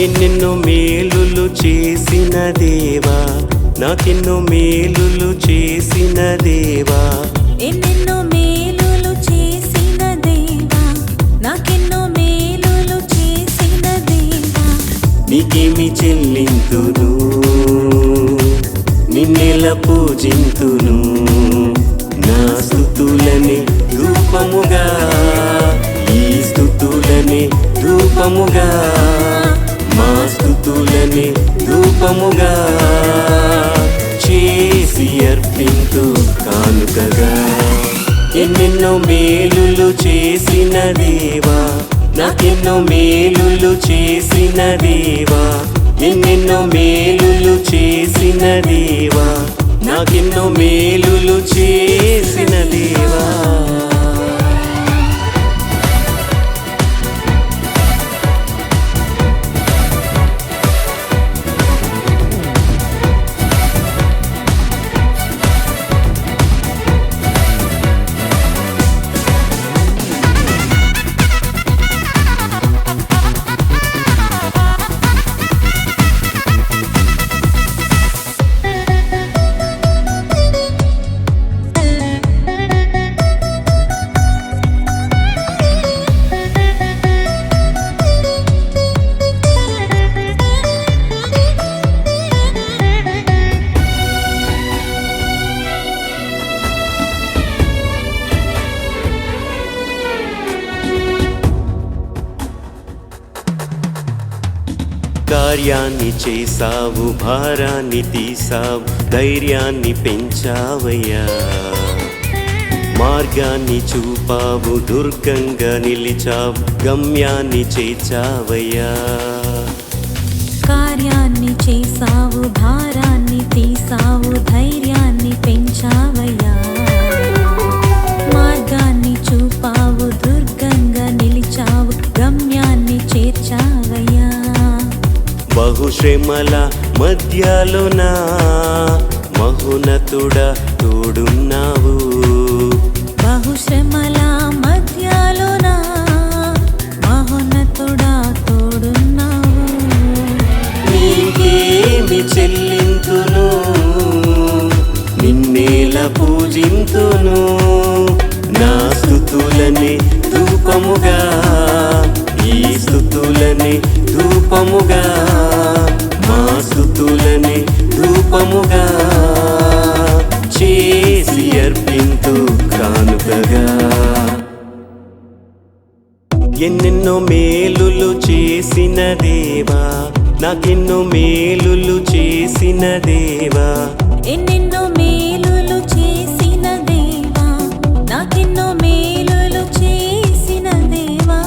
ఎన్నెన్నో మేలులు చేసిన దేవా, నాకెన్నో మేలులు చేసిన దేవా, ఎన్నెన్నో మేలులు చేసిన దేవా, నాకెన్నో మేలులు చేసిన దేవా, నీకేమి చెల్లింతును, నిన్నెలా పూజింతును, నా స్తుతులని రూపముగా, ఈ స్తుతులని రూపముగా, మా స్తుతులని రూపముగా చేసి అర్పింతు కానుకగా. ఎన్నెన్నో మేలులు చేసిన దేవా, నాకెన్నో మేలులు చేసిన దేవా, ఎన్నెన్నో మేలులు చేసిన దేవా, నాకెన్నో మేలులు చేసిన దేవా. కార్యాన్ని చేసావు, భారాన్ని తీసావు, ధైర్యాన్ని పెంచావయ్యా, మార్గాన్ని చూపావు, దుర్గంగా నిలిచావు, గమ్యాన్ని చేర్చావయ్యా. కార్యాన్ని చేసావు, భారాన్ని తీసావు, ధైర్యాన్ని పెంచావయ్యా, మార్గాన్ని చూపావు, దుర్గంగా నిలిచావు, గమ్యాన్ని చేర్చావయ్యా. బహుశ్రమల మధ్యలోన మహోన్నతుడా తోడున్నావు, బహుశ్రమల మధ్యలోన మహోన్నతుడా తోడున్నావు. నీకేమి చెల్లింతును, నిన్నేలా పూజింతును, నా స్తుతులని రూపముగా, ఈ స్తుతులని రూపముగా, మా స్తుతులని రూపముగా చేసి అర్పింతు కానుకగా. ఎన్నెన్నో మేలులు చేసిన దేవా, నాకెన్నో మేలులు చేసిన దేవా, ఎన్నెన్నో మేలులు చేసిన దేవా, నాకెన్నో మేలులు చేసిన దేవా.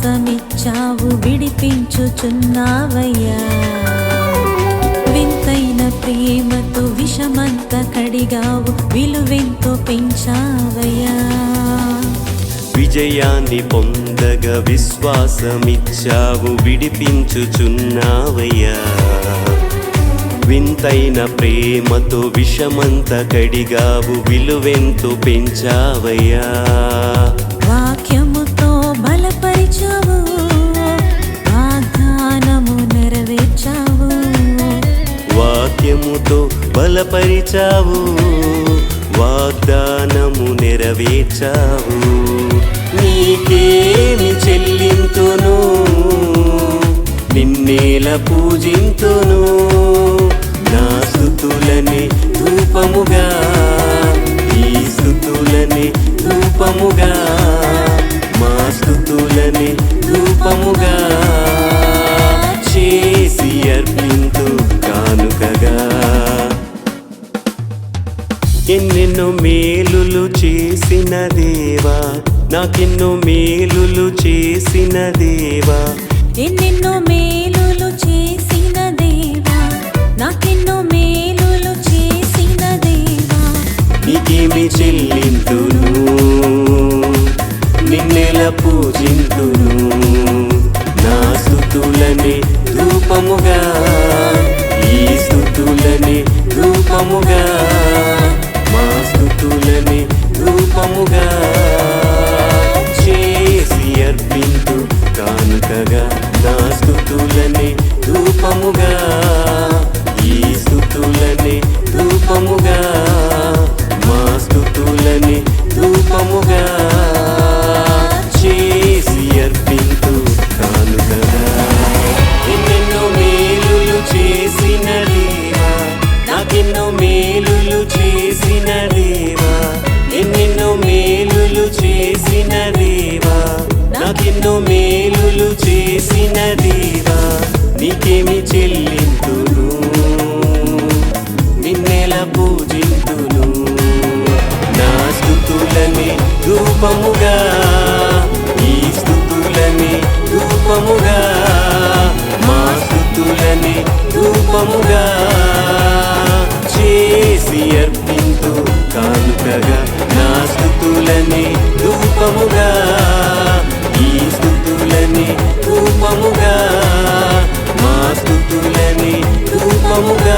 విశ్వాసమిచ్చావు విడిపించుచున్నావయ్యా. వింతైన ప్రేమతో విషమంత కడిగావు విలువెంతో పెంచావయ్యా. విజయాన్ని పొందగా విశ్వాసమిచ్చావు విడిపించుచున్నావయ్యా. వింతైన ప్రేమతో విషమంత కడిగావు విలువెంతో పెంచావయ్యా. వాక్యముతో బలపరిచావు వాగ్దానము నెరవేర్చావు. వాక్యముతో బలపరిచావు వాగ్దానము నెరవేర్చావు. నీకేమి చెల్లింతును నిన్నేల పూజింతును. నా స్తుతులని ధూపముగా ఈ స్తుతులని ధూపముగా మా స్తుతులని ధూపముగా చేసి అర్పింతు కానుకగా. ఎన్నెన్నో మేలులు చేసిన దేవా నాకెన్నో మేలులు చేసిన దేవా. ఎన్నెన్నో మేలులు చేసిన దేవా నాకెన్నో మేలులు చేసిన దేవా. నీకేమి చెల్లింతును నిన్నెల పూజింతును. నా స్తుతులని ధూపముగా ఈ స్తుతులని ధూపముగా మా స్తుతులని ధూపముగా చేసి అర్పింతు కానుకగా. నా స్తుతులని ధూపముగా ఈ స్తుతులని ధూపముగా మా స్తుతులని ధూపముగా చేసి అర్పింతు కానుకగా. ఎన్నెన్నో మేలులు చేసిన దేవా నాకెన్నో మేలులు చేసిన దేవా. ఎన్నెన్నో మేలులు చేసిన దేవా నాకెన్నో మేలులు చేసిన దేవా. నీకేమి చెల్లింతును నిన్నెల పూజింతును. నా స్తుతులని ధూపముగా ఈ స్తుతులని ధూపముగా మా స్తుతులని ధూపముగా చేసి అర్పింతు కానుకగా. నా స్తుతులని ధూపముగా ఈ స్తుతులని ధూపముగా మా స్తుతులని ధూపముగా